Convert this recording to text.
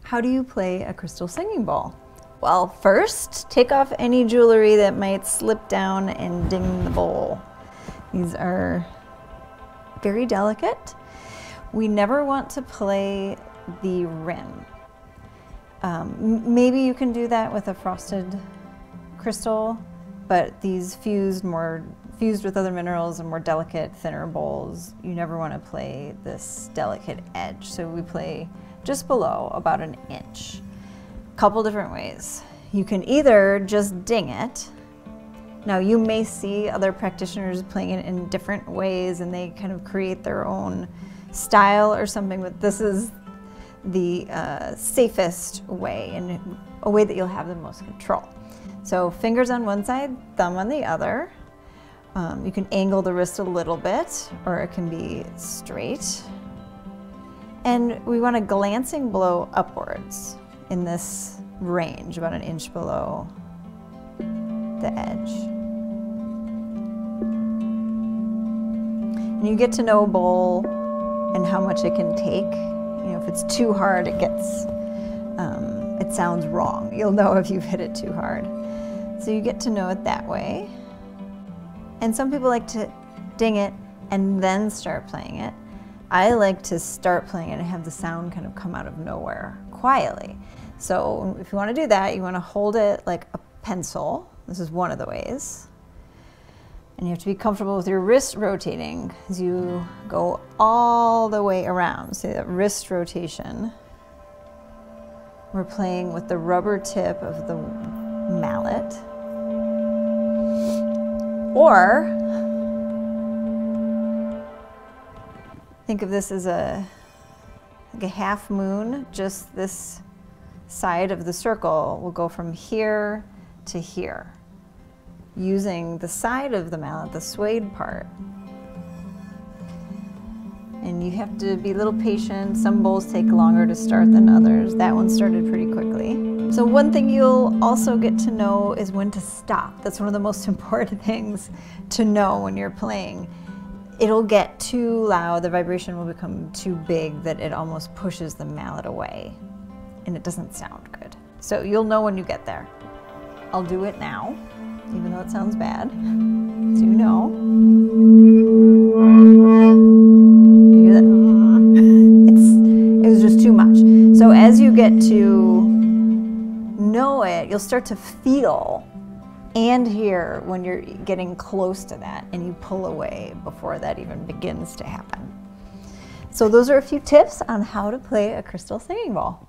How do you play a crystal singing bowl? Well, first, take off any jewelry that might slip down and ding the bowl. These are very delicate. We never want to play the rim. Maybe you can do that with a frosted crystal, but these fused with other minerals and more delicate, thinner bowls, you never want to play this delicate edge. So we play just below, about an inch. Couple different ways. You can either just ding it. Now you may see other practitioners playing it in different ways and they kind of create their own style or something, but this is the safest way and a way that you'll have the most control. So fingers on one side, thumb on the other. You can angle the wrist a little bit or it can be straight. And we want a glancing blow upwards in this range, about an inch below the edge. And you get to know a bowl and how much it can take. You know, if it's too hard, it sounds wrong. You'll know if you've hit it too hard. So you get to know it that way. And some people like to ding it and then start playing it. I like to start playing it and have the sound kind of come out of nowhere quietly. So if you want to do that, you want to hold it like a pencil. This is one of the ways. And you have to be comfortable with your wrist rotating as you go all the way around. See that wrist rotation. We're playing with the rubber tip of the mallet. Or think of this as like a half moon. Just this side of the circle will go from here to here, using the side of the mallet, the suede part. And you have to be a little patient. Some bowls take longer to start than others. That one started pretty quickly. So one thing you'll also get to know is when to stop. That's one of the most important things to know when you're playing. It'll get too loud, the vibration will become too big that it almost pushes the mallet away, and it doesn't sound good. So you'll know when you get there. I'll do it now, even though it sounds bad, so you know. You hear that? It was just too much. So as you get to know it, you'll start to feel and hear when you're getting close to that, and you pull away before that even begins to happen. So those are a few tips on how to play a crystal singing bowl.